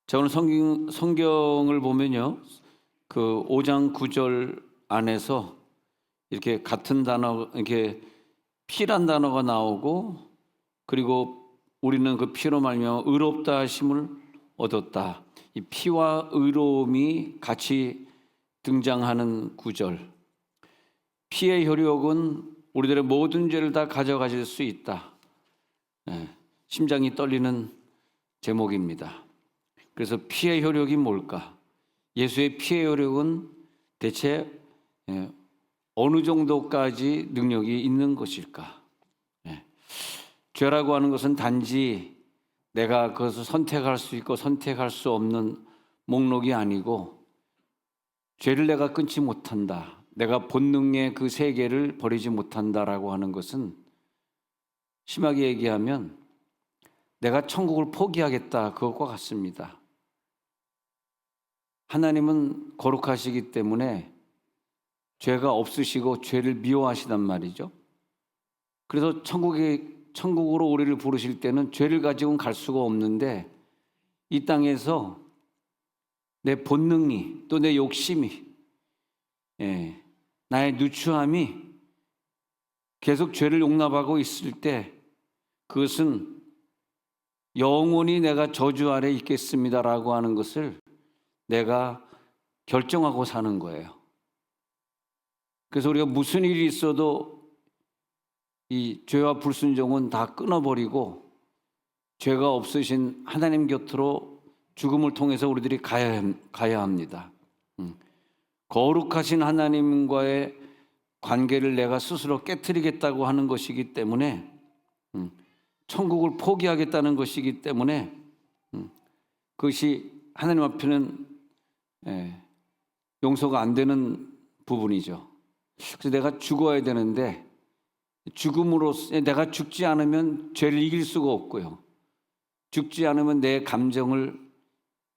자, 오늘 성경을 보면요. 그 5장 9절 안에서 이렇게 같은 단어, 이렇게 피란 단어가 나오고, 그리고 우리는 그 피로 말미암아 의롭다 하심을 얻었다. 이 피와 의로움이 같이 등장하는 구절. 피의 효력은 우리들의 모든 죄를 다 가져가실 수 있다. 심장이 떨리는 제목입니다. 그래서 피의 효력이 뭘까? 예수의 피의 효력은 대체 어느 정도까지 능력이 있는 것일까? 죄라고 하는 것은 단지 내가 그것을 선택할 수 있고 선택할 수 없는 목록이 아니고, 죄를 내가 끊지 못한다, 내가 본능의 그 세계를 버리지 못한다라고 하는 것은 심하게 얘기하면 내가 천국을 포기하겠다, 그것과 같습니다. 하나님은 거룩하시기 때문에 죄가 없으시고 죄를 미워하시단 말이죠. 그래서 천국으로 우리를 부르실 때는 죄를 가지고는 갈 수가 없는데, 이 땅에서 내 본능이, 또 내 욕심이, 나의 누추함이 계속 죄를 용납하고 있을 때, 그것은 영원히 내가 저주 아래 있겠습니다라고 하는 것을 내가 결정하고 사는 거예요. 그래서 우리가 무슨 일이 있어도 이 죄와 불순종은 다 끊어버리고 죄가 없으신 하나님 곁으로 죽음을 통해서 우리들이 가야 합니다. 거룩하신 하나님과의 관계를 내가 스스로 깨트리겠다고 하는 것이기 때문에, 천국을 포기하겠다는 것이기 때문에, 그것이 하나님 앞에는 용서가 안 되는 부분이죠. 그래서 내가 죽어야 되는데, 죽음으로써 내가 죽지 않으면 죄를 이길 수가 없고요, 죽지 않으면 내 감정을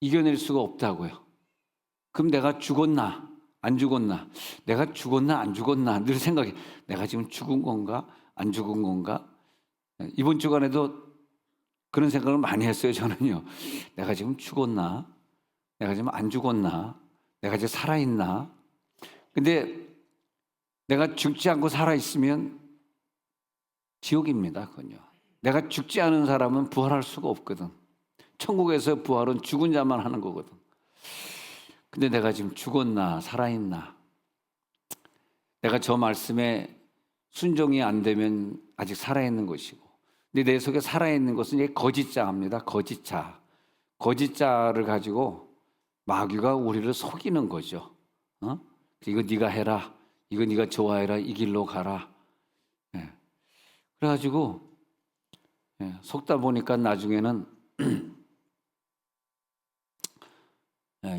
이겨낼 수가 없다고요. 그럼 내가 죽었나 안 죽었나, 내가 죽었나 안 죽었나 늘 생각해. 내가 지금 죽은 건가 안 죽은 건가. 이번 주간에도 그런 생각을 많이 했어요. 저는요, 내가 지금 죽었나, 내가 지금 안 죽었나, 내가 지금 살아있나. 근데 내가 죽지 않고 살아있으면 지옥입니다. 그건요. 내가 죽지 않은 사람은 부활할 수가 없거든. 천국에서 부활은 죽은 자만 하는 거거든. 근데 내가 지금 죽었나 살아있나, 내가 저 말씀에 순종이 안 되면 아직 살아있는 것이고, 근데 내 속에 살아있는 것은 거짓자입니다. 거짓자를 가지고 마귀가 우리를 속이는 거죠. 이거 네가 해라, 이거 네가 좋아해라, 이 길로 가라. 그래가지고 속다 보니까 나중에는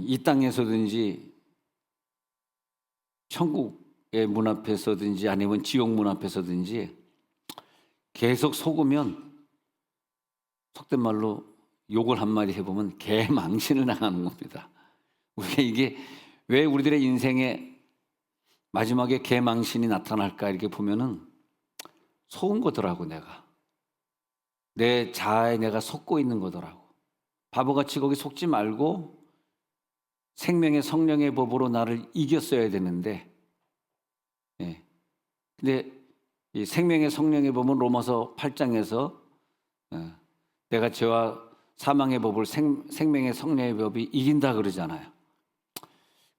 이 땅에서든지 천국의 문 앞에서든지 아니면 지옥 문 앞에서든지 계속 속으면, 속된 말로 욕을 한마디 해보면 개망신을 당하는 겁니다. 우리가 이게 왜 우리들의 인생에 마지막에 개망신이 나타날까 이렇게 보면은 속은 거더라고. 내 자아에 내가 속고 있는 거더라고. 바보같이 거기 속지 말고 생명의 성령의 법으로 나를 이겼어야 되는데, 근데 이 생명의 성령의 법은 로마서 8장에서 내가 죄와 사망의 법을 생명의 성령의 법이 이긴다 그러잖아요.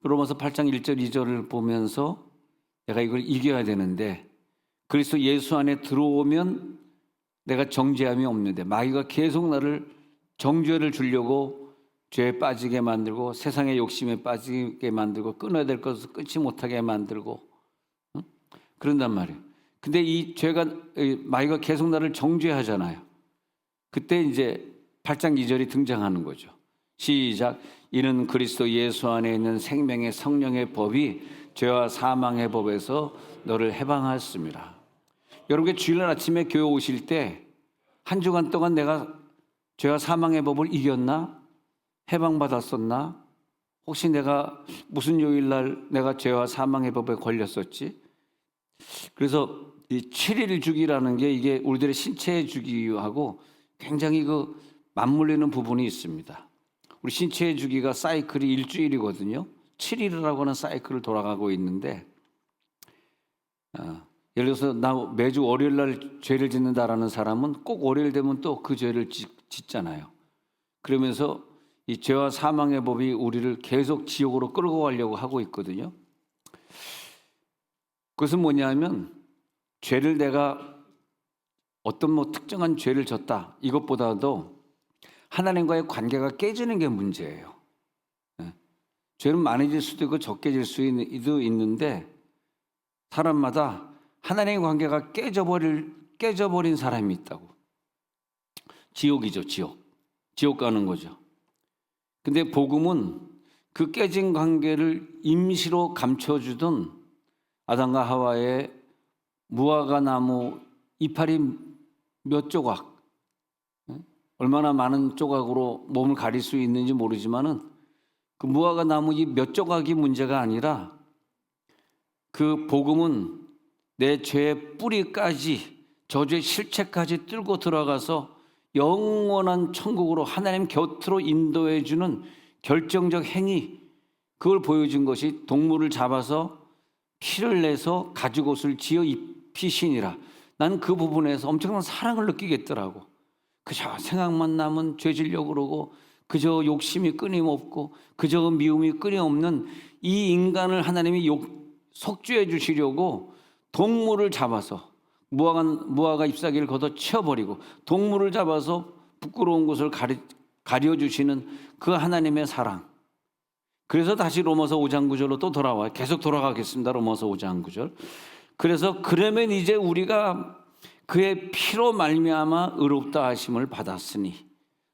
로마서 8장 1절 2절을 보면서 내가 이걸 이겨야 되는데, 그리스도 예수 안에 들어오면 내가 정죄함이 없는데, 마귀가 계속 나를 정죄를 주려고 죄에 빠지게 만들고, 세상의 욕심에 빠지게 만들고, 끊어야 될 것을 끊지 못하게 만들고, 그런단 말이에요. 근데 이 죄가, 마귀가 계속 나를 정죄하잖아요. 그때 이제 8장 2절이 등장하는 거죠. 시작. 이는 그리스도 예수 안에 있는 생명의 성령의 법이 죄와 사망의 법에서 너를 해방하였습니다. 여러분, 주일날 아침에 교회 오실 때 한 주간 동안 내가 죄와 사망의 법을 이겼나? 해방받았었나? 혹시 내가 무슨 요일날 내가 죄와 사망의 법에 걸렸었지? 그래서 이 7일 주기라는 게 이게 우리들의 신체의 주기하고 굉장히 맞물리는 부분이 있습니다. 우리 신체의 주기가 사이클이 일주일이거든요. 7일이라고 하는 사이클을 돌아가고 있는데 예를 들어서 나 매주 월요일 날 죄를 짓는다라는 사람은 꼭 월요일 되면 또 그 죄를 짓잖아요. 그러면서 이 죄와 사망의 법이 우리를 계속 지옥으로 끌고 가려고 하고 있거든요. 그것은 뭐냐면 죄를 내가 어떤 특정한 죄를 졌다 이것보다도 하나님과의 관계가 깨지는 게 문제예요. 죄는 많아질 수도 있고 적게질 수도 있는데 사람마다 하나님의 관계가 깨져버린 사람이 있다고. 지옥이죠, 지옥 가는 거죠. 근데 복음은 그 깨진 관계를 임시로 감춰주던 아담과 하와의 무화과 나무 이파리 몇 조각, 얼마나 많은 조각으로 몸을 가릴 수 있는지 모르지만은 그 무화과 나무 이 몇 조각이 문제가 아니라 그 복음은 내 죄의 뿌리까지 저주의 실체까지 뚫고 들어가서 영원한 천국으로 하나님 곁으로 인도해 주는 결정적 행위, 그걸 보여준 것이 동물을 잡아서 피를 내서 가죽옷을 지어 입히시니라. 나는 그 부분에서 엄청난 사랑을 느끼겠더라고. 그저 생각만 나면 죄지려고 그러고 그저 욕심이 끊임없고 그저 미움이 끊임없는 이 인간을 하나님이 속죄해 주시려고 동물을 잡아서 무화과 잎사귀를 걷어 치워버리고 동물을 잡아서 부끄러운 것을 가려주시는 그 하나님의 사랑. 그래서 다시 로마서 5장 9절로 또 돌아와요. 계속 돌아가겠습니다. 로마서 5장 9절. 그래서 그러면 이제 우리가 그의 피로 말미암아 의롭다 하심을 받았으니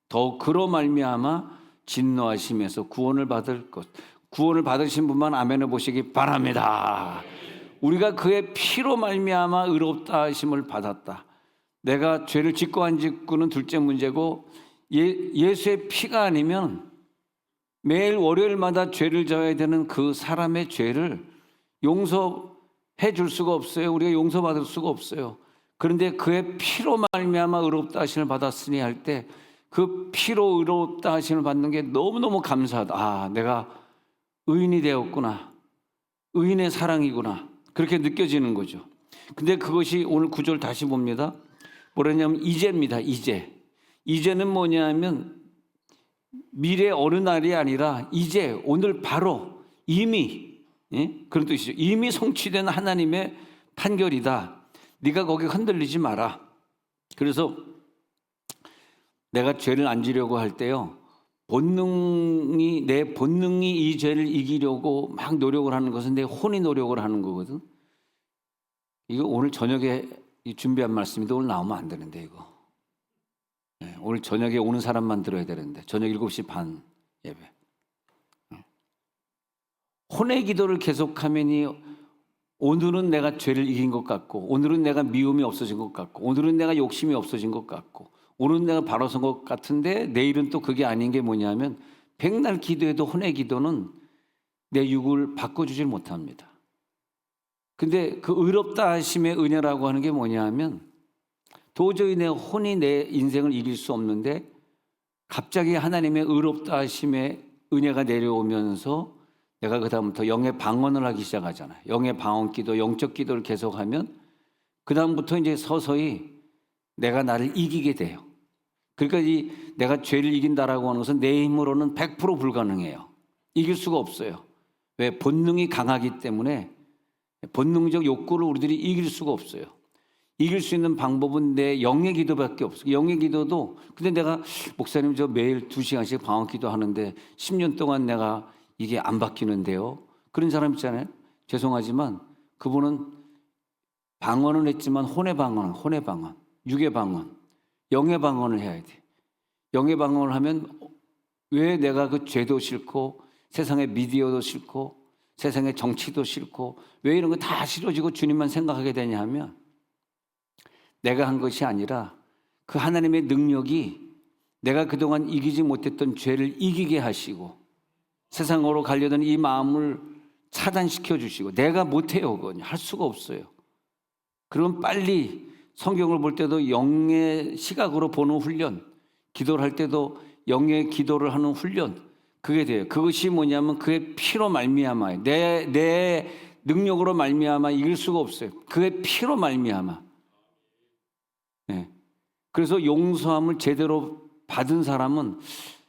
더욱 그로 말미암아 진노하심에서 구원을 받을 것. 구원을 받으신 분만 아멘을 보시기 바랍니다. 우리가 그의 피로 말미암아 의롭다 하심을 받았다. 내가 죄를 짓고 안 짓고는 둘째 문제고 예수의 피가 아니면 매일 월요일마다 죄를 져야 되는 그 사람의 죄를 용서해 줄 수가 없어요. 우리가 용서받을 수가 없어요. 그런데 그의 피로 말미암아 의롭다 하심을 받았으니 할 때 그 피로 의롭다 하심을 받는 게 너무너무 감사하다. 아, 내가 의인이 되었구나. 의인의 사랑이구나. 그렇게 느껴지는 거죠. 근데 그것이 오늘 9절 다시 봅니다. 뭐냐면 이제입니다. 이제는 뭐냐면 미래 어느 날이 아니라 이제 오늘 바로 이미, 그런 뜻이죠. 이미 성취된 하나님의 판결이다. 네가 거기 흔들리지 마라. 그래서 내가 죄를 안 지려고 할 때요, 내 본능이 이 죄를 이기려고 막 노력을 하는 것은 내 혼이 노력을 하는 거거든. 이거 오늘 저녁에 준비한 말씀인데 오늘 나오면 안 되는데 이거. 오늘 저녁에 오는 사람만 들어야 되는데 저녁 7시 반 예배. 혼의 기도를 계속하면이 오늘은 내가 죄를 이긴 것 같고 오늘은 내가 미움이 없어진 것 같고 오늘은 내가 욕심이 없어진 것 같고 오늘은 내가 바로 선 것 같은데 내일은 또 그게 아닌 게 뭐냐면 백날 기도해도 혼의 기도는 내 육을 바꿔주질 못합니다. 근데 그 의롭다 하심의 은혜라고 하는 게 뭐냐면 도저히 내 혼이 내 인생을 이길 수 없는데 갑자기 하나님의 의롭다 하심의 은혜가 내려오면서 내가 그다음부터 영의 방언을 하기 시작하잖아요. 영의 방언 기도, 영적 기도를 계속하면 그다음부터 이제 서서히 내가 나를 이기게 돼요. 그러니까 내가 죄를 이긴다라고 하는 것은 내 힘으로는 100% 불가능해요. 이길 수가 없어요. 왜? 본능이 강하기 때문에 본능적 욕구를 우리들이 이길 수가 없어요. 이길 수 있는 방법은 내 영의 기도밖에 없어요. 영의 기도도 근데 내가 목사님 저 매일 2시간씩 방언 기도하는데 10년 동안 내가 이게 안 바뀌는데요. 그런 사람 있잖아요. 죄송하지만 그분은 방언은 했지만 혼의 방언, 육의 방언, 영의 방언을 해야 돼. 영의 방언을 하면 왜 내가 그 죄도 싫고 세상의 미디어도 싫고 세상의 정치도 싫고 왜 이런 거 다 싫어지고 주님만 생각하게 되냐 하면 내가 한 것이 아니라 그 하나님의 능력이 내가 그동안 이기지 못했던 죄를 이기게 하시고 세상으로 가려던 이 마음을 차단시켜 주시고 내가 못해요. 그건 할 수가 없어요. 그러면 빨리 성경을 볼 때도 영의 시각으로 보는 훈련, 기도를 할 때도 영의 기도를 하는 훈련, 그게 돼요. 그것이 뭐냐면 그의 피로 말미암아, 내 능력으로 말미암아 이길 수가 없어요. 그의 피로 말미암아. 네. 그래서 용서함을 제대로 받은 사람은,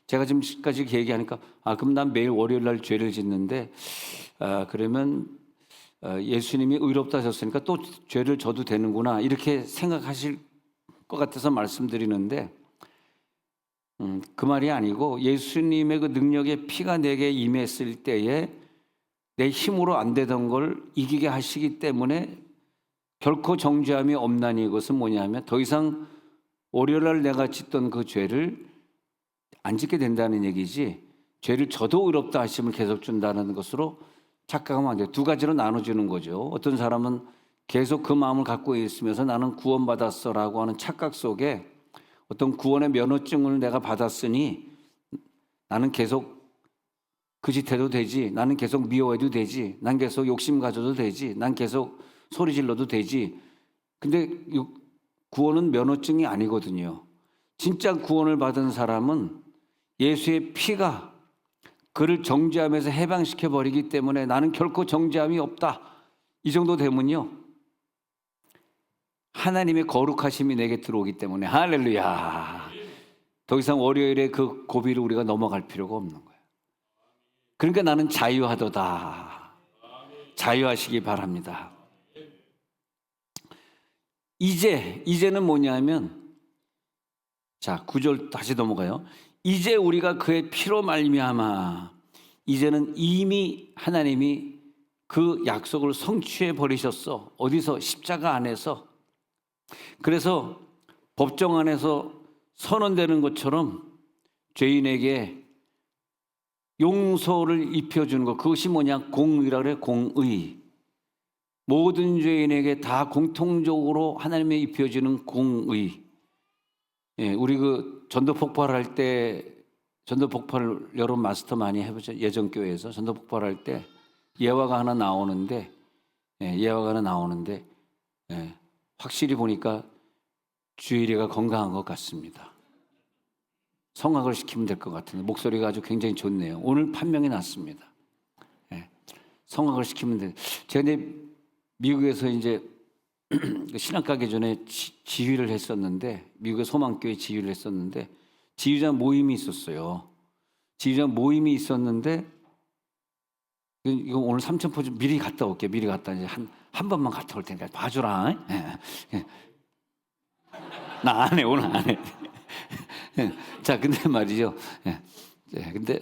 제가 지금까지 얘기하니까 그럼 난 매일 월요일 날 죄를 짓는데 그러면 예수님이 의롭다 하셨으니까 또 죄를 져도 되는구나, 이렇게 생각하실 것 같아서 말씀드리는데, 그 말이 아니고, 예수님의 그 능력의 피가 내게 임했을 때에 내 힘으로 안 되던 걸 이기게 하시기 때문에 결코 정죄함이 없나니, 이것은 뭐냐면 더 이상 월요일날 내가 짓던 그 죄를 안 짓게 된다는 얘기지, 죄를 져도 의롭다 하심을 계속 준다는 것으로 착각하면 안 돼요. 두 가지로 나눠주는 거죠. 어떤 사람은 계속 그 마음을 갖고 있으면서 나는 구원받았어라고 하는 착각 속에 어떤 구원의 면허증을 내가 받았으니 나는 계속 그 짓 해도 되지, 나는 계속 미워해도 되지, 난 계속 욕심 가져도 되지, 난 계속 소리 질러도 되지. 근데 구원은 면허증이 아니거든요. 진짜 구원을 받은 사람은 예수의 피가 그를 정죄함에서 해방시켜 버리기 때문에 나는 결코 정죄함이 없다, 이 정도 되면요, 하나님의 거룩하심이 내게 들어오기 때문에, 할렐루야, 더 이상 월요일에 그 고비를 우리가 넘어갈 필요가 없는 거예요. 그러니까 나는 자유하도다. 자유하시기 바랍니다. 이제는 뭐냐면, 자, 9절 다시 넘어가요. 이제 우리가 그의 피로 말미암아, 이제는 이미 하나님이 그 약속을 성취해 버리셨어. 어디서? 십자가 안에서. 그래서 법정 안에서 선언되는 것처럼 죄인에게 용서를 입혀주는 것, 그것이 뭐냐? 공의라 그래. 공의. 모든 죄인에게 다 공통적으로 하나님의 입혀주는 공의. 예, 우리 그 전도 폭발할 때, 전도 폭발 여러분 마스터 많이 해보죠. 예전 교회에서 전도 폭발할 때 예화가 하나 나오는데, 확실히 보니까 주일이가 건강한 것 같습니다. 성악을 시키면 될 것 같은데 목소리가 아주 굉장히 좋네요. 오늘 판명이 났습니다. 성악을 시키면 돼. 제가 이제 미국에서 이제 신학 가기 전에 지휘를 했었는데, 미국의 소망교회 지휘를 했었는데, 지휘자 모임이 있었어요. 지휘자 모임이 있었는데, 이거 오늘 삼천포 좀 미리 갔다 올게. 미리 갔다 이제 한 번만 갔다 올 테니까 봐주라. 나 안 해, 오늘 안 해. 자, 근데 말이죠. 근데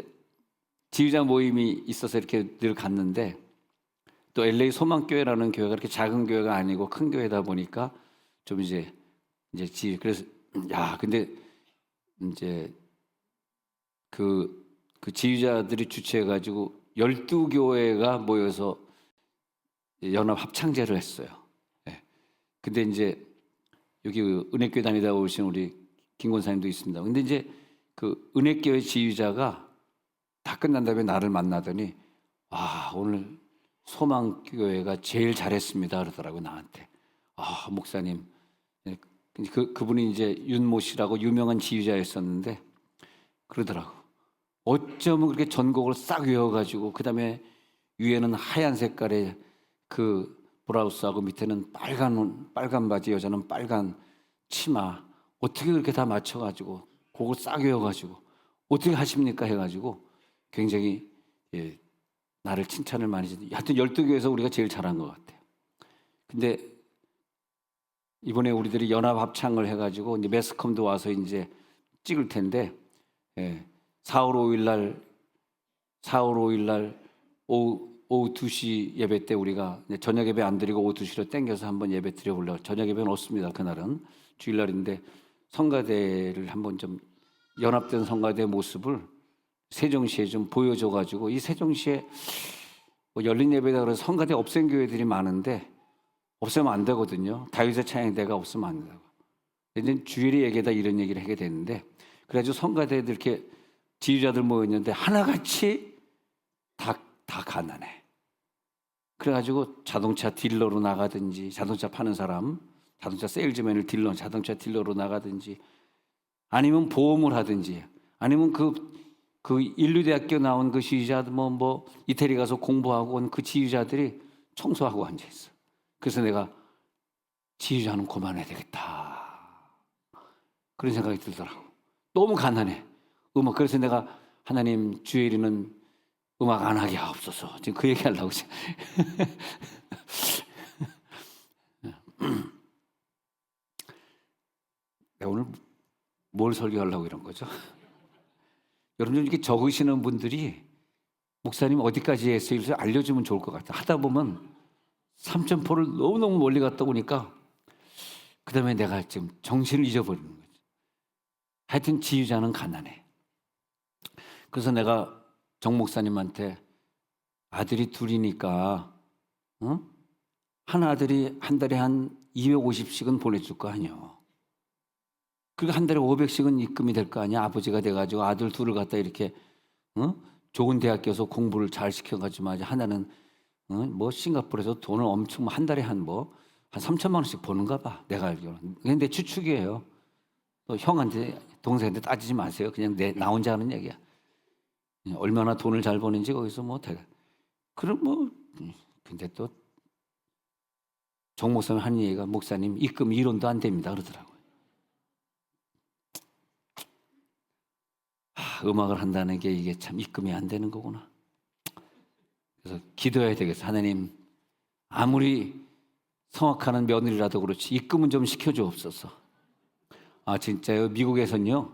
지휘자 모임이 있어서 이렇게 늘 갔는데, 또 LA 소망교회라는 교회가 그렇게 작은 교회가 아니고 큰 교회다 보니까 좀 이제 그래서 근데 이제 그 지휘자들이 주최해가지고 12교회가 모여서 연합 합창제를 했어요. 근데 이제 여기 은혜교회 다니다 오신 우리 김 권사님도 있습니다. 근데 이제 그 은혜교회 지휘자가 다 끝난 다음에 나를 만나더니 오늘 소망교회가 제일 잘했습니다 그러더라고 나한테. 목사님, 그분이 이제 윤모 씨라고 유명한 지휘자였었는데 그러더라고. 어쩌면 그렇게 전곡을 싹 외워가지고 그 다음에 위에는 하얀 색깔의 그 브라우스하고 밑에는 빨간 바지, 여자는 빨간 치마, 어떻게 그렇게 다 맞춰가지고 곡을 싹 외워가지고 어떻게 하십니까 해가지고 굉장히 나를 칭찬을 많이 해주는데, 하여튼 12교회에서 우리가 제일 잘한 것 같아요. 근데 이번에 우리들이 연합 합창을 해가지고 이제 매스컴도 와서 이제 찍을 텐데, 4월 5일 날 오후 2시 예배 때 우리가 저녁 예배 안 드리고 오후 2시로 땡겨서 한번 예배 드려보려고. 저녁 예배는 없습니다. 그날은 주일날인데 성가대를 한번 좀 연합된 성가대 모습을 세종시에 좀 보여줘가지고, 이 세종시에 열린 예배다 그래서 성가대 없앤 교회들이 많은데 없애면 안 되거든요. 다윗의 찬양대가 없으면 안 된다고. 이제 주일의 얘기다 이런 얘기를 하게 되는데, 그래가지고 성가대들 이렇게 지휘자들 모였는데 하나같이 다 가난해. 그래가지고 자동차 딜러로 나가든지, 자동차 파는 사람, 자동차 세일즈맨을 자동차 딜러로 나가든지, 아니면 보험을 하든지, 아니면 그 인류대학교 나온 그 지휘자 뭐 이태리 가서 공부하고 온 그 지휘자들이 청소하고 앉아 있어. 그래서 내가 지휘자는 그만해야 되겠다. 그런 생각이 들더라고. 너무 가난해. 그래서 내가 하나님 주일이는 음악 안 하게 하옵소서. 지금 그 얘기 하려고. 내가 오늘 뭘 설교하려고 이런 거죠? 여러분 이렇게 적으시는 분들이 목사님 어디까지 했어요? 알려주면 좋을 것 같아요. 하다 보면 삼천포를 너무너무 멀리 갔다 오니까 그 다음에 내가 지금 정신을 잊어버리는 거죠. 하여튼 지휘자는 가난해. 그래서 내가 정 목사님한테 아들이 둘이니까 한 아들이 한 달에 한 250씩은 보내줄 거 아니에요. 그리고 한 달에 500씩은 입금이 될 거 아니야. 아버지가 돼가지고 아들 둘을 갖다 이렇게 좋은 대학교에서 공부를 잘 시켜가지고 하나는 뭐 싱가포르에서 돈을 엄청 한 달에 한 3천만 원씩 버는가 봐. 내가 알기로는. 근데 추측이에요. 또 형한테 동생한테 따지지 마세요. 그냥 나 혼자 하는 얘기야. 얼마나 돈을 잘 버는지 거기서 그럼 근데 또 정 목사님 하는 얘기가 목사님 입금 1원도 안 됩니다 그러더라고요. 음악을 한다는 게 이게 참 입금이 안 되는 거구나. 그래서 기도해야 되겠어. 하나님 아무리 성악하는 며느리라도 그렇지 입금은 좀 시켜주옵소서. 진짜요? 미국에서는요.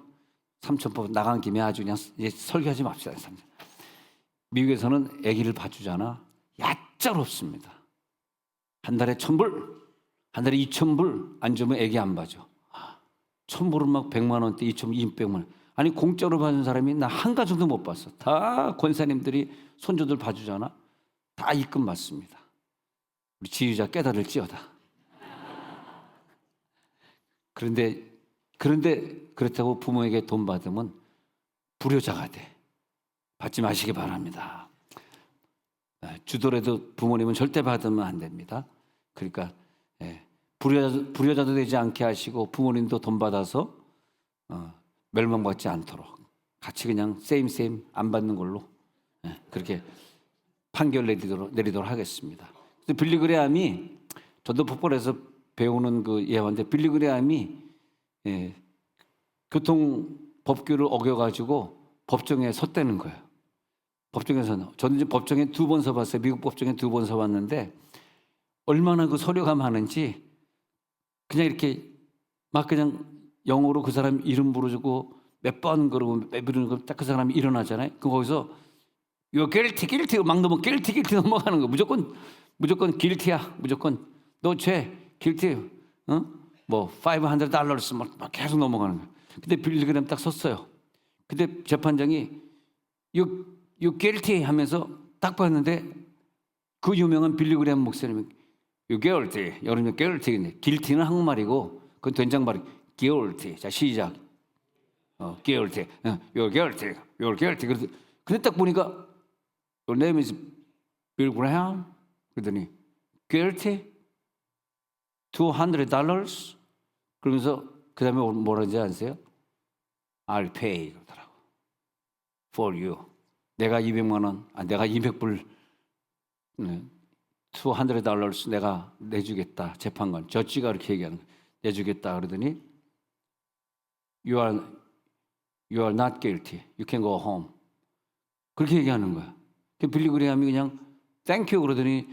삼천포 나간 김에 아주 그냥 설교하지 맙시다. 미국에서는 아기를 봐주잖아. 얕짤없습니다. 한 달에 1,000불, 한 달에 2,000불 안 주면 아기 안 봐줘. 1,000불은 막 100만 원대, 2,000불, 200만 원. 아니 공짜로 받은 사람이 나 한 가정도 못 봤어. 다 권사님들이 손주들 봐주잖아. 다 입금 받습니다. 우리 지휘자 깨달을지어다. 그런데 그렇다고 부모에게 돈 받으면 불효자가 돼. 받지 마시기 바랍니다. 주더라도 부모님은 절대 받으면 안 됩니다. 그러니까 불효자도 되지 않게 하시고 부모님도 돈 받아서 멸망받지 않도록 같이 그냥 세임 안 받는 걸로 그렇게 판결 내리도록 하겠습니다. 빌리 그레함이 저도 폭발해서 배우는 그 예화인데 빌리 그레함이 교통 법규를 어겨가지고 법정에 섰다는 거예요. 법정에서는 저는 이제 법정에 2번 서봤어요. 미국 법정에 2번 서봤는데 얼마나 그 서류가 많은지 그냥 이렇게 막 그냥 영어로 그 사람 이름 부르고 몇 번 그러고 몇 번 딱 그 사람이 일어나잖아요. 그럼 거기서 이거 guilty 막 넘어 guilty 넘어가는 거. 무조건 guilty야. 무조건 너 죄 guilty. $500 막 계속 넘어가는 거야. 근데 빌리 그레함 딱 섰어요. 근데 재판장이 you guilty 하면서 딱 봤는데 그 유명한 빌리 그레함 목사님이 you guilty. 여러분 guilty. guilty는 한국말이고 그건 된장말이 guilty. 자 시작. guilty. you're guilty. 근데 딱 보니까 your name is Bill Graham. 그러더니 guilty $200. 그러면서 그 다음에 뭐라는지 아세요? I'll pay 그러더라고. For you. 내가 200만 원, 내가 200불, $200 내가 내주겠다. 재판관, 저지가 그렇게 얘기하는 거야. 내주겠다 그러더니 You are not guilty. You can go home. 그렇게 얘기하는 거야. 빌리 그레함이 그냥 Thank you 그러더니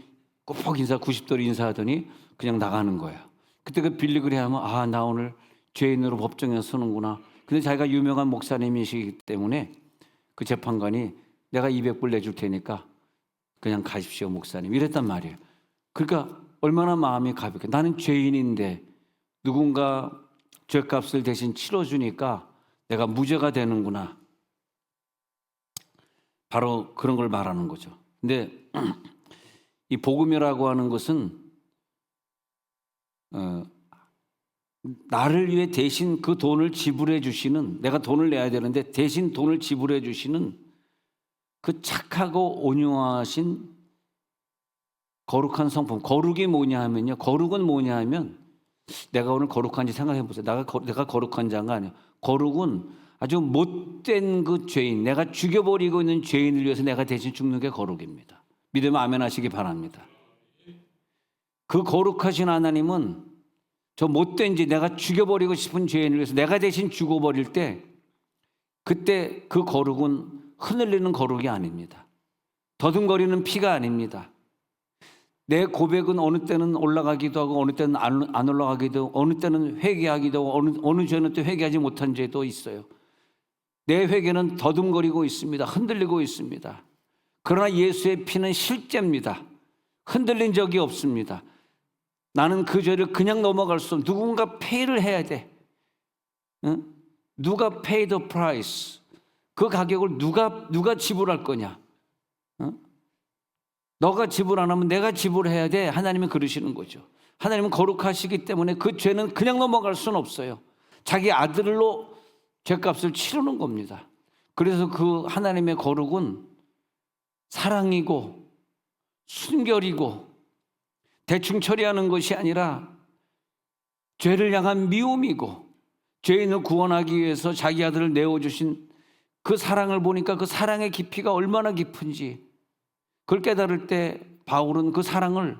꼭 90도로 인사하더니 그냥 나가는 거야. 그때 그 빌리 그레함은 나 오늘 죄인으로 법정에 서는구나. 근데 자기가 유명한 목사님이시기 때문에 그 재판관이 내가 200불 내줄 테니까 그냥 가십시오 목사님 이랬단 말이에요. 그러니까 얼마나 마음이 가볍게 나는 죄인인데 누군가 죄값을 대신 치러주니까 내가 무죄가 되는구나. 바로 그런 걸 말하는 거죠. 근데 이 복음이라고 하는 것은 나를 위해 대신 그 돈을 지불해 주시는 내가 돈을 내야 되는데 대신 돈을 지불해 주시는 그 착하고 온유하신 거룩한 성품. 거룩이 뭐냐 하면요. 거룩은 뭐냐 하면 내가 오늘 거룩한지 생각해 보세요. 내가 거룩한 자가 아니에요. 거룩은 아주 못된 그 죄인, 내가 죽여버리고 있는 죄인을 위해서 내가 대신 죽는 게 거룩입니다. 믿으면 아멘 하시기 바랍니다. 그 거룩하신 하나님은 저 못된 죄, 내가 죽여버리고 싶은 죄인을 위해서 내가 대신 죽어버릴 때 그때 그 거룩은 흔들리는 거룩이 아닙니다. 더듬거리는 피가 아닙니다. 내 고백은 어느 때는 올라가기도 하고 어느 때는 안 올라가기도 하고 어느 때는 회개하기도 하고 어느 죄는 또 회개하지 못한 죄도 있어요. 내 회개는 더듬거리고 있습니다. 흔들리고 있습니다. 그러나 예수의 피는 실제입니다. 흔들린 적이 없습니다. 나는 그 죄를 그냥 넘어갈 수 없어. 누군가 페이를 해야 돼. 응? 누가 pay the price? 그 가격을 누가 지불할 거냐? 응? 너가 지불 안 하면 내가 지불해야 돼. 하나님은 그러시는 거죠. 하나님은 거룩하시기 때문에 그 죄는 그냥 넘어갈 수는 없어요. 자기 아들로 죄값을 치르는 겁니다. 그래서 그 하나님의 거룩은 사랑이고 순결이고 대충 처리하는 것이 아니라 죄를 향한 미움이고 죄인을 구원하기 위해서 자기 아들을 내어주신 그 사랑을 보니까 그 사랑의 깊이가 얼마나 깊은지 그걸 깨달을 때 바울은 그 사랑을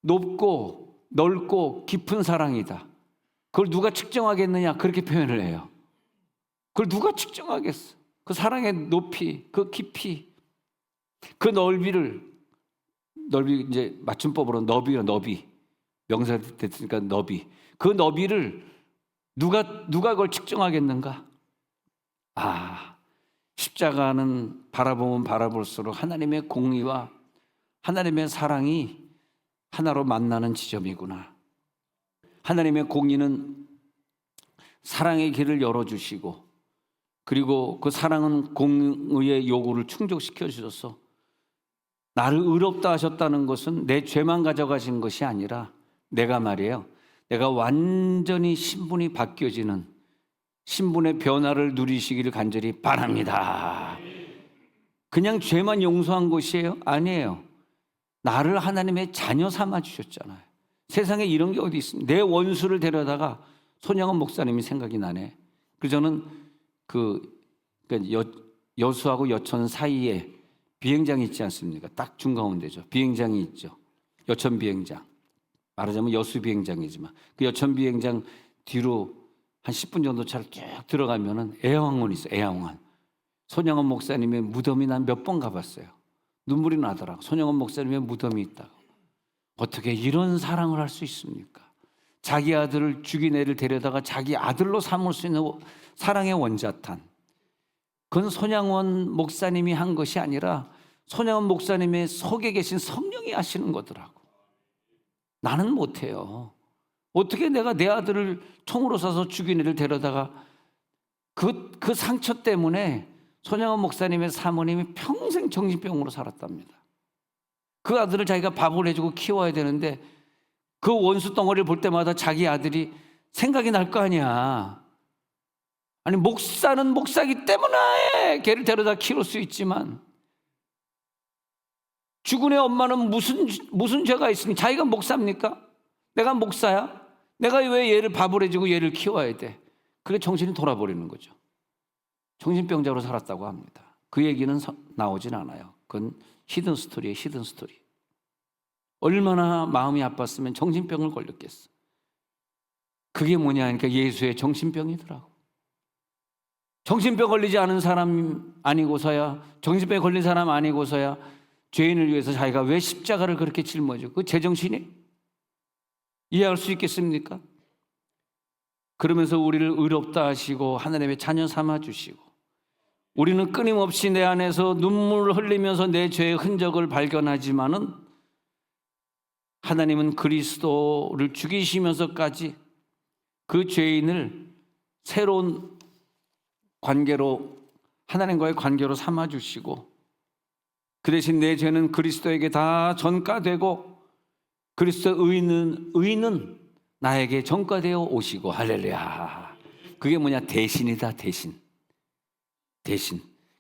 높고 넓고 깊은 사랑이다. 그걸 누가 측정하겠느냐 그렇게 표현을 해요. 그걸 누가 측정하겠어? 그 사랑의 높이, 그 깊이, 그 넓이 이제 맞춤법으로 너비 명사 됐으니까 너비. 그 너비를 누가 그걸 측정하겠는가? 십자가는 바라보면 바라볼수록 하나님의 공의와 하나님의 사랑이 하나로 만나는 지점이구나. 하나님의 공의는 사랑의 길을 열어주시고 그리고 그 사랑은 공의의 요구를 충족시켜 주셔서 나를 의롭다 하셨다는 것은 내 죄만 가져가신 것이 아니라 내가 완전히 신분이 바뀌어지는 신분의 변화를 누리시기를 간절히 바랍니다. 그냥 죄만 용서한 것이에요? 아니에요. 나를 하나님의 자녀 삼아 주셨잖아요. 세상에 이런 게 어디 있습니까? 내 원수를 데려다가 손양원 목사님이 생각이 나네. 그래서 저는 여수하고 여천 사이에 비행장이 있지 않습니까? 딱 중가운데죠. 비행장이 있죠. 여천 비행장. 말하자면 여수 비행장이지만 그 여천 비행장 뒤로 한 10분 정도 차를 쭉 들어가면은 애양원이 있어요. 애양원. 손양원 목사님의 무덤이 난 몇 번 가봤어요. 눈물이 나더라고. 손양원 목사님의 무덤이 있다고. 어떻게 이런 사랑을 할 수 있습니까? 자기 아들을 죽인 애를 데려다가 자기 아들로 삼을 수 있는 사랑의 원자탄. 그건 손양원 목사님이 한 것이 아니라 손양원 목사님의 속에 계신 성령이 하시는 거더라고. 나는 못해요. 어떻게 내가 내 아들을 총으로 쏴서 죽인 애를 데려다가 그 상처 때문에 손양원 목사님의 사모님이 평생 정신병으로 살았답니다. 그 아들을 자기가 밥을 해주고 키워야 되는데 그 원수 덩어리를 볼 때마다 자기 아들이 생각이 날 거 아니야. 아니 목사는 목사기 때문에 걔를 데려다 키울 수 있지만 죽은 애 엄마는 무슨 죄가 있으니 자기가 목사입니까? 내가 목사야? 내가 왜 얘를 밥을 해주고 얘를 키워야 돼? 그래 정신이 돌아버리는 거죠. 정신병자로 살았다고 합니다. 그 얘기는 나오진 않아요. 그건 히든 스토리예요. 히든 스토리. 얼마나 마음이 아팠으면 정신병을 걸렸겠어. 그게 뭐냐 하니까 예수의 정신병이더라고. 정신병 걸리지 않은 사람 아니고서야 정신병 걸린 사람 아니고서야 죄인을 위해서 자기가 왜 십자가를 그렇게 짊어지고 그 제정신이 이해할 수 있겠습니까? 그러면서 우리를 의롭다 하시고 하나님의 자녀 삼아 주시고 우리는 끊임없이 내 안에서 눈물을 흘리면서 내 죄의 흔적을 발견하지만은 하나님은 그리스도를 죽이시면서까지 그 죄인을 새로운 관계로 하나님과의 관계로 삼아 주시고 그 대신 내 죄는 그리스도에게 다 전가되고 그리스도 의는 나에게 전가되어 오시고 할렐루야. 그게 뭐냐? 대신이다. 대신.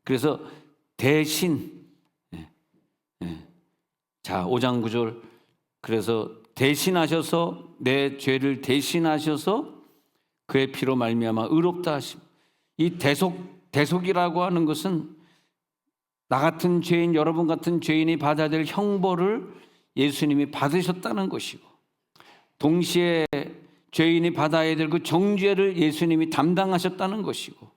그래서 대신 자 5장 9절 그래서 대신하셔서 내 죄를 대신하셔서 그의 피로 말미암아 의롭다 하심. 이 대속이라고 하는 것은 나 같은 죄인, 여러분 같은 죄인이 받아야 될 형벌을 예수님이 받으셨다는 것이고, 동시에 죄인이 받아야 될 그 정죄를 예수님이 담당하셨다는 것이고,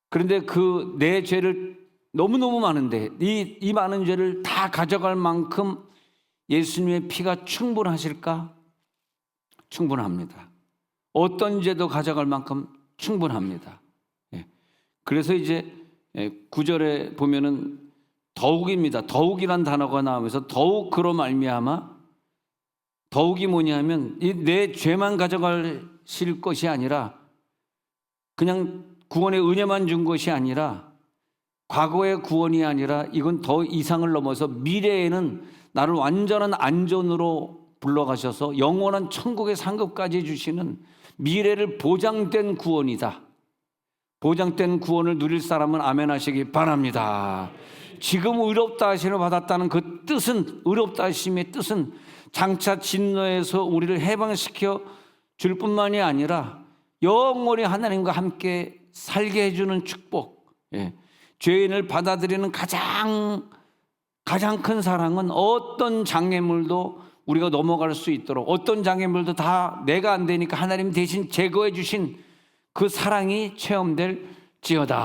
그런데 그 내 죄를 너무너무 많은데 이 많은 죄를 다 가져갈 만큼 예수님의 피가 충분하실까? 충분합니다. 어떤 죄도 가져갈 만큼 충분합니다. 그래서 이제 9절에 보면은 더욱입니다. 더욱이란 단어가 나오면서 더욱 그로 말미암아, 더욱이 뭐냐면 내 죄만 가져가실 것이 아니라, 그냥 구원의 은혜만 준 것이 아니라, 과거의 구원이 아니라 이건 더 이상을 넘어서 미래에는 나를 완전한 안전으로 불러가셔서 영원한 천국의 상급까지 주시는 미래를 보장된 구원이다. 보장된 구원을 누릴 사람은 아멘 하시기 바랍니다. 지금 의롭다 하심을 받았다는 그 뜻은, 의롭다 하심의 뜻은 장차 진노에서 우리를 해방시켜 줄 뿐만이 아니라 영원히 하나님과 함께 살게 해주는 축복. 죄인을 받아들이는 가장 큰 사랑은 어떤 장애물도 우리가 넘어갈 수 있도록, 어떤 장애물도 다 내가 안 되니까 하나님 대신 제거해 주신 그 사랑이 체험될지어다.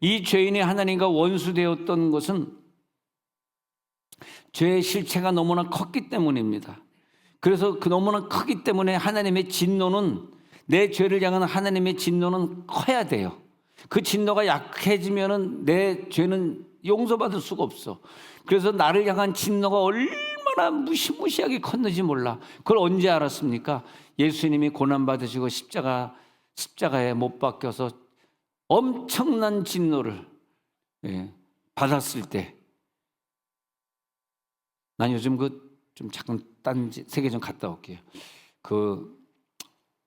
이 죄인이 하나님과 원수되었던 것은 죄의 실체가 너무나 컸기 때문입니다. 그래서 그 너무나 크기 때문에 하나님의 진노는, 내 죄를 향한 하나님의 진노는 커야 돼요. 그 진노가 약해지면은 내 죄는 용서받을 수가 없어. 그래서 나를 향한 진노가 얼마나 무시무시하게 컸는지 몰라. 그걸 언제 알았습니까? 예수님이 고난받으시고 십자가에 못 박혀서 엄청난 진노를 받았을 때, 난 요즘 좀 잠깐 딴 세계 좀 갔다 올게요.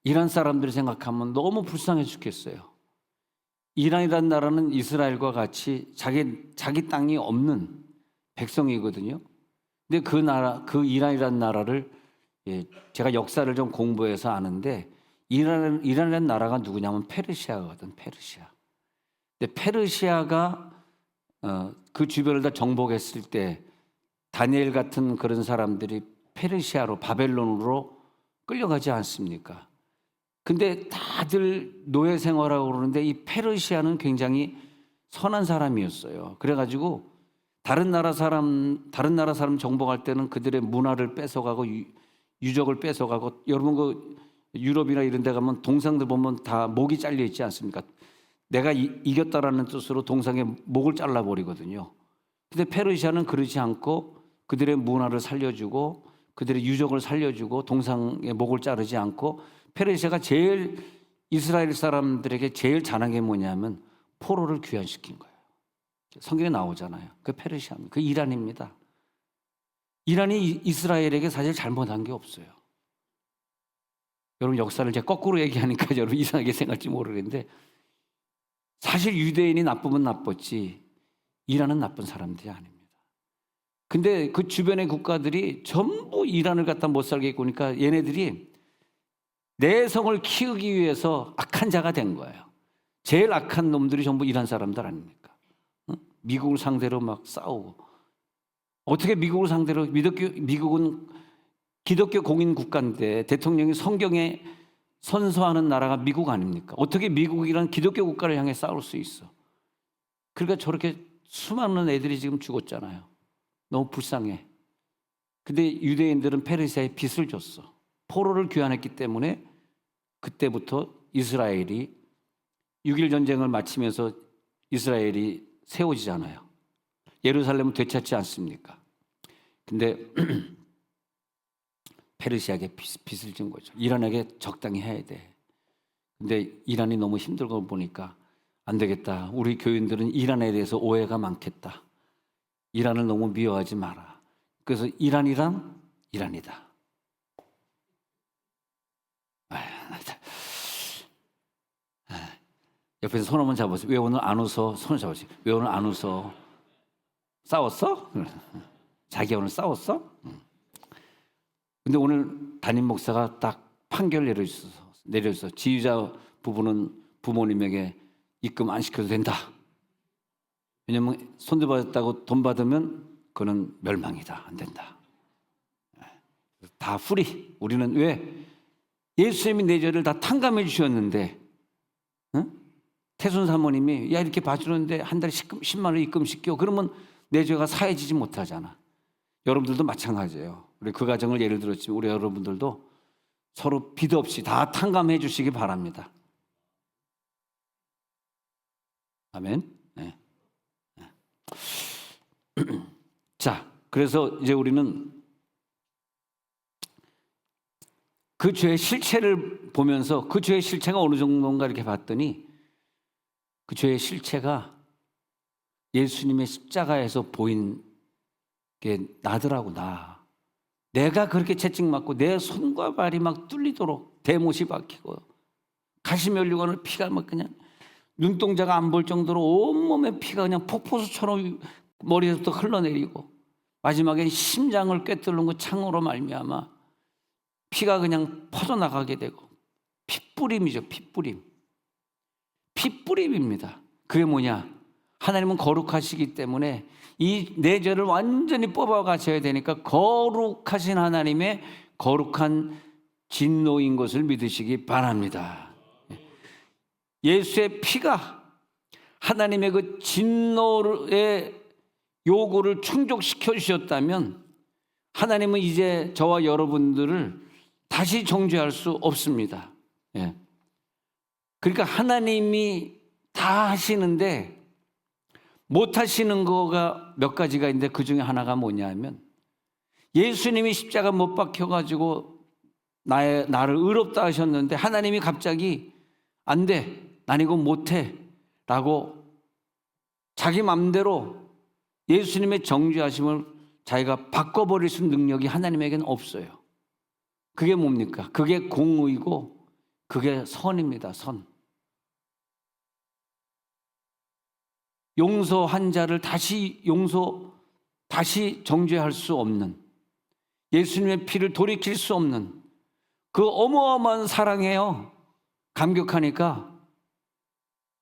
이란 사람들을 생각하면 너무 불쌍해 죽겠어요. 이란이란 나라는 이스라엘과 같이 자기 땅이 없는 백성이거든요. 근데 그 이란이란 나라를, 제가 역사를 좀 공부해서 아는데, 이란이라는 나라가 누구냐면 페르시아거든, 페르시아. 근데 페르시아가 그 주변을 다 정복했을 때 다니엘 같은 그런 사람들이 페르시아로, 바벨론으로 끌려가지 않습니까? 근데 다들 노예 생활하고 그러는데 이 페르시아는 굉장히 선한 사람이었어요. 그래가지고 다른 나라 사람 정복할 때는 그들의 문화를 뺏어가고 유적을 뺏어가고, 여러분 유럽이나 이런 데 가면 동상들 보면 다 목이 잘려 있지 않습니까? 내가 이겼다라는 뜻으로 동상의 목을 잘라버리거든요. 근데 페르시아는 그러지 않고 그들의 문화를 살려주고 그들의 유적을 살려주고 동상의 목을 자르지 않고, 페르시아가 제일 이스라엘 사람들에게 제일 잘한 게 뭐냐면 포로를 귀환시킨 거예요. 성경에 나오잖아요. 그 페르시아입니다. 그 이란입니다. 이란이 이스라엘에게 사실 잘못한 게 없어요. 여러분, 역사를 제가 거꾸로 얘기하니까 여러분 이상하게 생각할지 모르겠는데, 사실 유대인이 나쁘면 나빴지 이란은 나쁜 사람들이 아닙니다. 근데 그 주변의 국가들이 전부 이란을 갖다 못 살게 꾸니까 얘네들이 내성을 키우기 위해서 악한 자가 된 거예요. 제일 악한 놈들이 전부 이란 사람들 아닙니까? 미국을 상대로 막 싸우고. 어떻게 미국을 상대로, 미국은 기독교 공인 국가인데 대통령이 성경에 선서하는 나라가 미국 아닙니까? 어떻게 미국이란 기독교 국가를 향해 싸울 수 있어? 그러니까 저렇게 수많은 애들이 지금 죽었잖아요. 너무 불쌍해. 근데 유대인들은 페르시아에 빚을 줬어. 포로를 귀환했기 때문에 그때부터 이스라엘이 6.1 전쟁을 마치면서 이스라엘이 세워지잖아요. 예루살렘은 되찾지 않습니까? 근데 페르시아에게 빚을 진 거죠. 이란에게 적당히 해야 돼. 근데 이란이 너무 힘들고 보니까 안 되겠다. 우리 교인들은 이란에 대해서 오해가 많겠다. 이란을 너무 미워하지 마라. 그래서 이란이란 이란이다. 옆에서 손 한번 잡으세요. 왜 오늘 안 웃어? 손을 잡으세요. 왜 오늘 안 웃어? 싸웠어? 자기 오늘 싸웠어? 근데 오늘 담임 목사가 딱 판결 내려주셔서 지휘자 부부는 부모님에게 입금 안 시켜도 된다. 왜냐하면 손주받았다고 돈 받으면 그는 멸망이다. 안 된다. 다 프리. 우리는 왜? 예수님이 내 죄를 다 탕감해 주셨는데, 응? 태순 사모님이 야 이렇게 봐주는데 한 달에 10만 원 입금시켜. 그러면 내 죄가 사해지지 못하잖아. 여러분들도 마찬가지예요. 우리 그 가정을 예를 들었지만 우리 여러분들도 서로 빚 없이 다 탕감해 주시기 바랍니다. 아멘. 네. 네. 자, 그래서 이제 우리는 그 죄의 실체를 보면서 그 죄의 실체가 어느 정도인가 이렇게 봤더니 그 죄의 실체가 예수님의 십자가에서 보인 게 나더라고. 내가 그렇게 채찍맞고 내 손과 발이 막 뚫리도록 대못이 박히고 가시면류관을 피가 막 그냥 눈동자가 안 볼 정도로 온몸에 피가 그냥 폭포수처럼 머리에서부터 흘러내리고 마지막에 심장을 꿰뚫는 그 창으로 말미암아 피가 그냥 퍼져나가게 되고 핏뿌림이죠. 핏뿌림입니다. 그게 뭐냐? 하나님은 거룩하시기 때문에 이 내 죄를 완전히 뽑아가셔야 되니까 거룩하신 하나님의 거룩한 진노인 것을 믿으시기 바랍니다. 예수의 피가 하나님의 그 진노의 요구를 충족시켜 주셨다면 하나님은 이제 저와 여러분들을 다시 정죄할 수 없습니다. 예. 그러니까 하나님이 다 하시는데 못 하시는 거가 몇 가지가 있는데 그 중에 하나가 뭐냐면 예수님이 십자가 못 박혀가지고 나를 의롭다 하셨는데 하나님이 갑자기 안 돼, 난 이거 못해 라고 자기 맘대로 예수님의 정죄하심을 자기가 바꿔버릴 수 있는 능력이 하나님에게는 없어요. 그게 뭡니까? 그게 공의고 그게 선입니다. 선. 용서한 자를 다시 정죄할 수 없는, 예수님의 피를 돌이킬 수 없는 그 어마어마한 사랑이에요. 감격하니까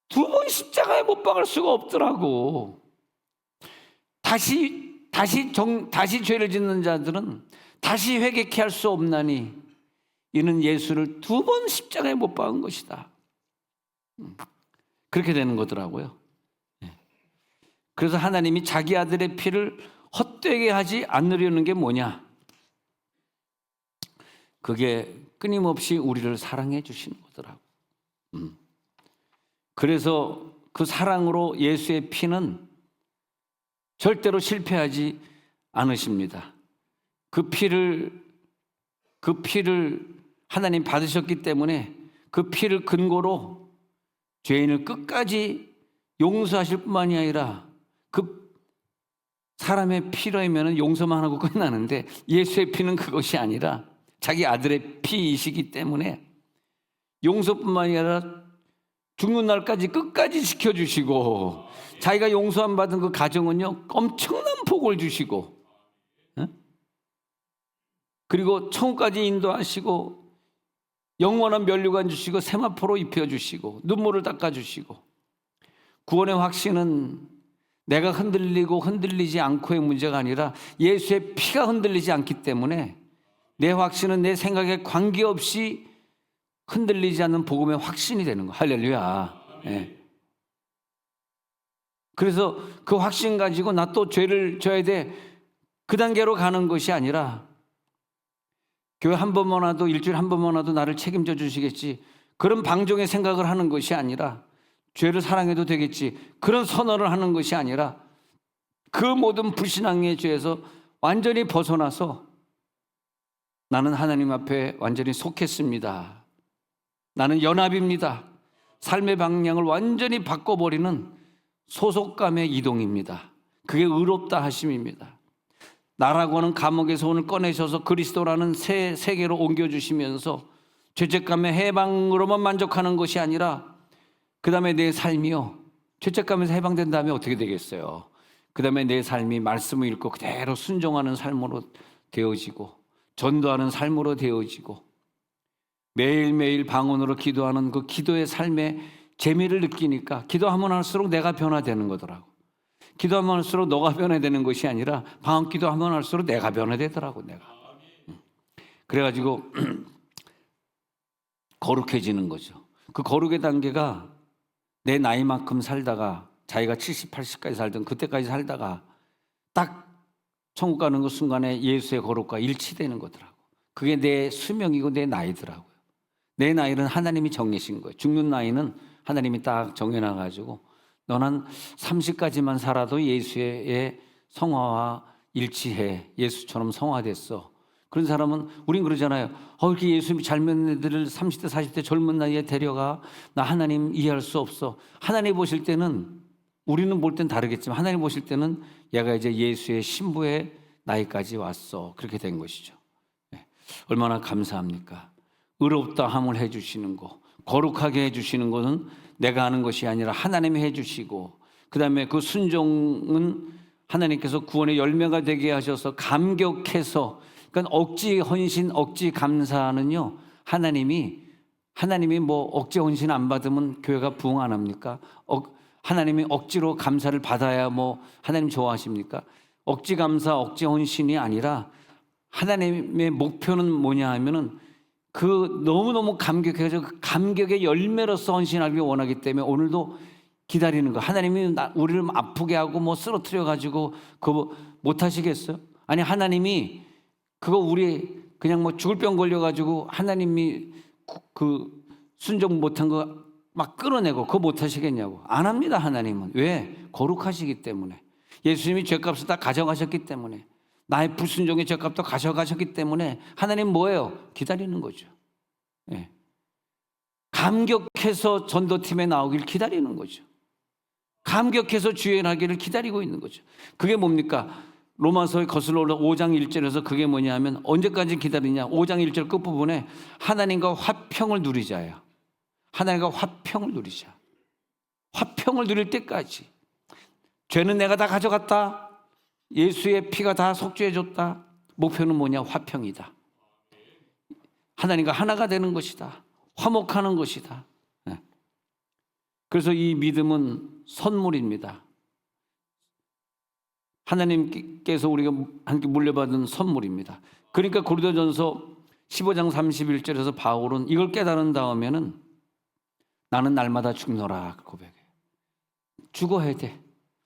두 번 십자가에 못 박을 수가 없더라고. 다시 죄를 짓는 자들은 다시 회개케 할 수 없나니 이는 예수를 두 번 십자가에 못 박은 것이다. 그렇게 되는 거더라고요. 그래서 하나님이 자기 아들의 피를 헛되게 하지 않으려는 게 뭐냐? 그게 끊임없이 우리를 사랑해 주시는 거더라고. 그래서 그 사랑으로 예수의 피는 절대로 실패하지 않으십니다. 그 피를 하나님 받으셨기 때문에 그 피를 근거로 죄인을 끝까지 용서하실 뿐만이 아니라 그 사람의 피로이면 용서만 하고 끝나는데 예수의 피는 그것이 아니라 자기 아들의 피이시기 때문에 용서뿐만이 아니라 죽는 날까지 끝까지 지켜주시고 자기가 용서함 받은 그 가정은요 엄청난 복을 주시고 그리고 천국까지 인도하시고 영원한 면류관 주시고 세마포로 입혀주시고 눈물을 닦아주시고 구원의 확신은 내가 흔들리고 흔들리지 않고의 문제가 아니라 예수의 피가 흔들리지 않기 때문에 내 확신은 내 생각에 관계없이 흔들리지 않는 복음의 확신이 되는 거예요. 할렐루야. 네. 그래서 그 확신 가지고 나 또 죄를 져야 돼. 그 단계로 가는 것이 아니라 교회 한 번만 와도 일주일에 한 번만 와도 나를 책임져 주시겠지. 그런 방종의 생각을 하는 것이 아니라 죄를 사랑해도 되겠지. 그런 선언을 하는 것이 아니라 그 모든 불신앙의 죄에서 완전히 벗어나서 나는 하나님 앞에 완전히 속했습니다. 나는 연합입니다. 삶의 방향을 완전히 바꿔버리는 소속감의 이동입니다. 그게 의롭다 하심입니다. 나라고 하는 감옥에서 오늘 꺼내셔서 그리스도라는 새 세계로 옮겨주시면서 죄책감의 해방으로만 만족하는 것이 아니라 그 다음에 내 삶이요 죄책감에서 해방된 다음에 어떻게 되겠어요? 그 다음에 내 삶이 말씀을 읽고 그대로 순종하는 삶으로 되어지고 전도하는 삶으로 되어지고 매일매일 방언으로 기도하는 그 기도의 삶의 재미를 느끼니까 기도하면 할수록 내가 변화되는 거더라고. 기도하면 할수록 너가 변화되는 것이 아니라 방언 기도하면 할수록 내가 변화되더라고. 내가. 그래가지고 거룩해지는 거죠. 그 거룩의 단계가 내 나이만큼 살다가 자기가 70, 80까지 살던 그때까지 살다가 딱 천국 가는 그 순간에 예수의 거룩과 일치되는 거더라고. 그게 내 수명이고 내 나이더라고요. 내 나이는 하나님이 정해신 거예요. 죽는 나이는 하나님이 딱 정해놔가지고 넌 한 30까지만 살아도 예수의 성화와 일치해. 예수처럼 성화됐어. 그런 사람은 우린 그러잖아요. 이렇게 예수 잘 믿는 애들을 30대 40대 젊은 나이에 데려가. 나 하나님 이해할 수 없어. 하나님 보실 때는 우리는 볼 땐 다르겠지만 하나님 보실 때는 얘가 이제 예수의 신부의 나이까지 왔어. 그렇게 된 것이죠. 얼마나 감사합니까? 의롭다 함을 해주시는 거, 거룩하게 해주시는 것은 내가 하는 것이 아니라 하나님이 해주시고, 그 다음에 그 순종은 하나님께서 구원의 열매가 되게 하셔서 감격해서, 그러니까 억지 헌신, 억지 감사는요, 하나님이 뭐 억지 헌신 안 받으면 교회가 부흥 안 합니까? 하나님이 억지로 감사를 받아야 뭐 하나님 좋아하십니까? 억지 감사, 억지 헌신이 아니라 하나님의 목표는 뭐냐 하면은 그 너무너무 감격해서 그 감격의 열매로서 헌신하기 원하기 때문에 오늘도 기다리는 거. 하나님이 우리를 아프게 하고 뭐 쓰러뜨려 가지고 그거 못 하시겠어요? 아니 하나님이 그거 우리 그냥 뭐 죽을 병 걸려 가지고 하나님이 그 순종 못한 거 막 끌어내고 그거 못 하시겠냐고. 안 합니다. 하나님은. 왜? 거룩하시기 때문에. 예수님이 죄값을 다 가져가셨기 때문에. 나의 불순종의 죄값도 가져가셨기 때문에 하나님 뭐예요? 기다리는 거죠. 예. 감격해서 전도팀에 나오길 기다리는 거죠. 감격해서 주연하기를 기다리고 있는 거죠. 그게 뭡니까? 로마서의 거슬러 올라 5장 1절에서 그게 뭐냐면 언제까지 기다리냐? 5장 1절 끝부분에 하나님과 화평을 누리자예요. 하나님과 화평을 누리자. 화평을 누릴 때까지. 죄는 내가 다 가져갔다. 예수의 피가 다 속죄해 줬다. 목표는 뭐냐? 화평이다. 하나님과 하나가 되는 것이다. 화목하는 것이다. 그래서 이 믿음은 선물입니다. 하나님께서 우리가 함께 물려받은 선물입니다. 그러니까 고린도전서 15장 31절에서 바울은 이걸 깨달은 다음에는 나는 날마다 죽노라 고백해. 죽어야 돼.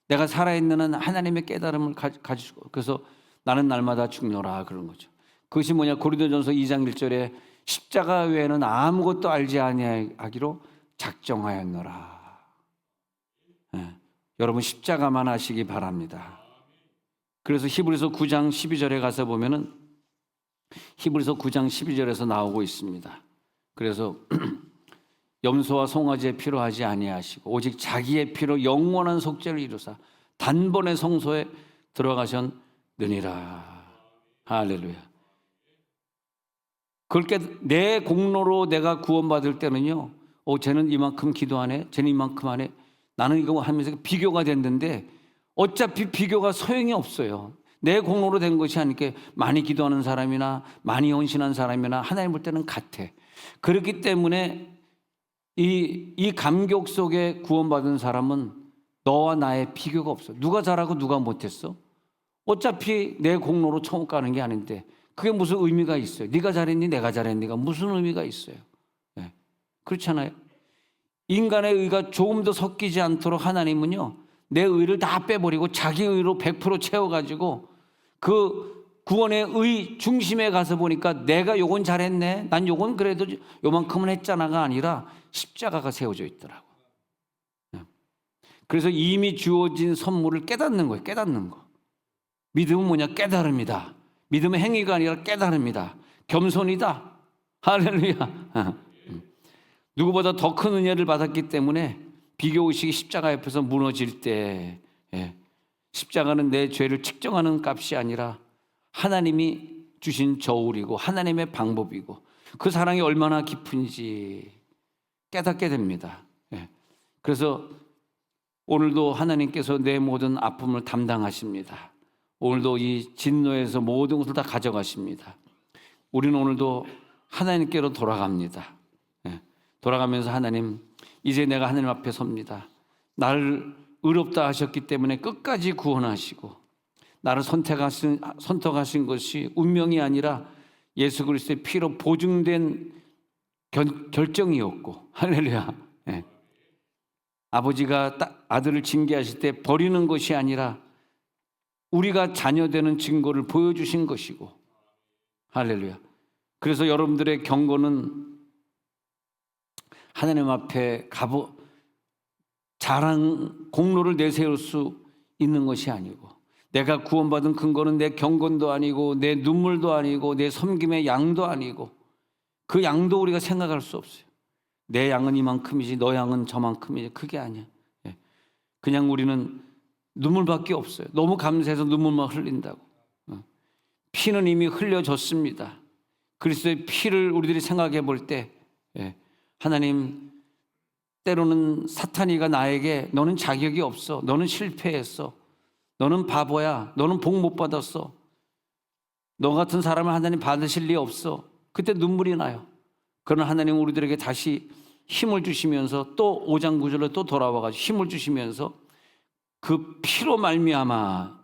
내가 살아있는 한 하나님의 깨달음을 가지고 그래서 나는 날마다 죽노라 그런 거죠. 그것이 뭐냐? 고린도전서 2장 1절에 십자가 외에는 아무것도 알지 아니하기로 작정하였노라. 네. 여러분 십자가만 하시기 바랍니다. 그래서 히브리서 9장 12절에 가서 보면은 히브리서 9장 12절에서 나오고 있습니다. 그래서 염소와 송아지의 피로 하지 아니하시고 오직 자기의 피로 영원한 속죄를 이루사 단번에 성소에 들어가셨느니라. 할렐루야. 그렇게 내 공로로 내가 구원받을 때는요, 쟤는 이만큼 기도하네, 쟤는 이만큼 하네, 나는 이거 하면서 비교가 됐는데 어차피 비교가 소용이 없어요. 내 공로로 된 것이 아니니까 많이 기도하는 사람이나 많이 헌신한 사람이나 하나님 볼 때는 같아. 그렇기 때문에 이 감격 속에 구원받은 사람은 너와 나의 비교가 없어. 누가 잘하고 누가 못했어? 어차피 내 공로로 천국 가는 게 아닌데 그게 무슨 의미가 있어요? 네가 잘했니 내가 잘했니가 무슨 의미가 있어요? 네. 그렇잖아요. 인간의 의가 조금 더 섞이지 않도록 하나님은요 내 의를 다 빼버리고 자기 의로 100% 채워가지고 그 구원의 의 중심에 가서 보니까 내가 요건 잘했네, 난 요건 그래도 요만큼은 했잖아가 아니라 십자가가 세워져 있더라고. 그래서 이미 주어진 선물을 깨닫는 거예요. 깨닫는 거. 믿음은 뭐냐? 깨달음이다. 믿음은 행위가 아니라 깨달음이다. 겸손이다. 할렐루야. 누구보다 더 큰 은혜를 받았기 때문에 비교의식이 십자가 옆에서 무너질 때 십자가는 내 죄를 측정하는 값이 아니라 하나님이 주신 저울이고 하나님의 방법이고 그 사랑이 얼마나 깊은지 깨닫게 됩니다. 그래서 오늘도 하나님께서 내 모든 아픔을 담당하십니다. 오늘도 이 진노에서 모든 것을 다 가져가십니다. 우리는 오늘도 하나님께로 돌아갑니다. 돌아가면서 하나님 이제 내가 하나님 앞에 섭니다. 나를 의롭다 하셨기 때문에 끝까지 구원하시고 나를 선택하신 것이 운명이 아니라 예수 그리스도의 피로 보증된 결정이었고, 할렐루야. 네. 아버지가 아들을 징계하실 때 버리는 것이 아니라 우리가 자녀되는 증거를 보여주신 것이고, 할렐루야. 그래서 여러분들의 경고는 하나님 앞에 자랑 공로를 내세울 수 있는 것이 아니고, 내가 구원받은 근거는 내 경건도 아니고 내 눈물도 아니고 내 섬김의 양도 아니고, 그 양도 우리가 생각할 수 없어요. 내 양은 이만큼이지 너 양은 저만큼이지, 그게 아니야. 그냥 우리는 눈물밖에 없어요. 너무 감사해서 눈물만 흘린다고. 피는 이미 흘려졌습니다. 그리스도의 피를 우리들이 생각해 볼 때, 하나님, 때로는 사탄이가 나에게 너는 자격이 없어, 너는 실패했어, 너는 바보야, 너는 복 못 받았어, 너 같은 사람을 하나님 받으실 리 없어, 그때 눈물이 나요. 그러나 하나님 우리들에게 다시 힘을 주시면서 또 5장 9절로 또 돌아와가지고 힘을 주시면서 그 피로 말미암아,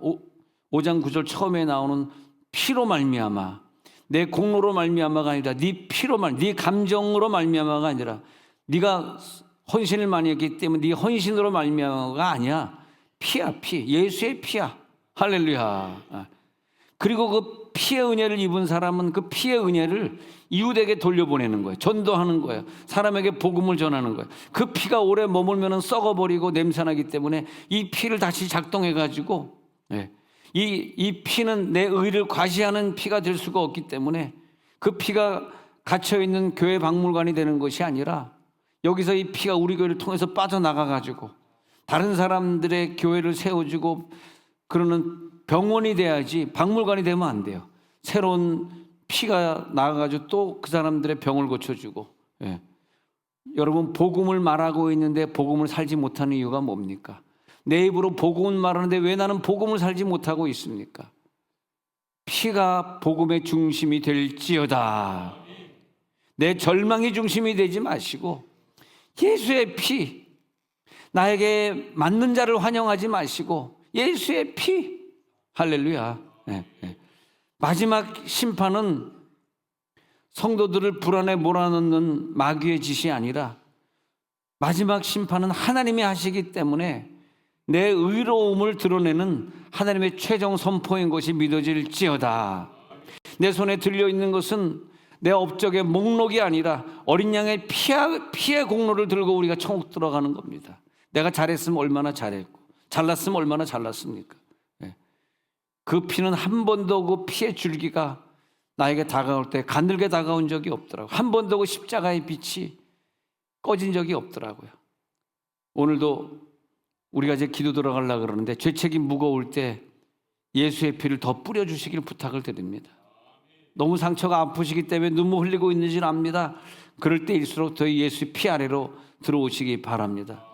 5장 9절 처음에 나오는 피로 말미암아, 내 공로로 말미암아가 아니라 네 피로 네 감정으로 말미암아가 아니라 네가 헌신을 많이 했기 때문에 네 헌신으로 말미암아가 아니야. 피야, 피. 예수의 피야. 할렐루야. 그리고 그 피의 은혜를 입은 사람은 그 피의 은혜를 이웃에게 돌려보내는 거예요. 전도하는 거예요. 사람에게 복음을 전하는 거예요. 그 피가 오래 머물면 썩어버리고 냄새나기 때문에 이 피를 다시 작동해가지고, 이 피는 내 의를 과시하는 피가 될 수가 없기 때문에 그 피가 갇혀있는 교회 박물관이 되는 것이 아니라 여기서 이 피가 우리 교회를 통해서 빠져나가가지고 다른 사람들의 교회를 세워주고 그러는 병원이 돼야지 박물관이 되면 안 돼요. 새로운 피가 나가가지고 또 그 사람들의 병을 고쳐주고. 여러분, 복음을 말하고 있는데 복음을 살지 못하는 이유가 뭡니까? 내 입으로 복음을 말하는데 왜 나는 복음을 살지 못하고 있습니까? 피가 복음의 중심이 될지어다. 내 절망이 중심이 되지 마시고 예수의 피, 나에게 맞는 자를 환영하지 마시고 예수의 피, 할렐루야. 마지막 심판은 성도들을 불안에 몰아넣는 마귀의 짓이 아니라 마지막 심판은 하나님이 하시기 때문에 내 의로움을 드러내는 하나님의 최종 선포인 것이 믿어질지어다. 내 손에 들려있는 것은 내 업적의 목록이 아니라 어린 양의 피의 공로를 들고 우리가 천국 들어가는 겁니다. 내가 잘했으면 얼마나 잘했고 잘났으면 얼마나 잘났습니까? 그 피는 한 번도 그 피의 줄기가 나에게 다가올 때 가늘게 다가온 적이 없더라고요. 한 번도 그 십자가의 빛이 꺼진 적이 없더라고요. 오늘도 우리가 이제 기도 들어가려고 그러는데 죄책이 무거울 때 예수의 피를 더 뿌려주시길 부탁을 드립니다. 너무 상처가 아프시기 때문에 눈물 흘리고 있는지는 압니다. 그럴 때일수록 더 예수의 피 아래로 들어오시기 바랍니다.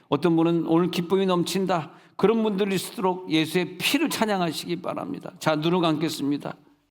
어떤 분은 오늘 기쁨이 넘친다, 그런 분들일수록 예수의 피를 찬양하시기 바랍니다. 자, 눈을 감겠습니다.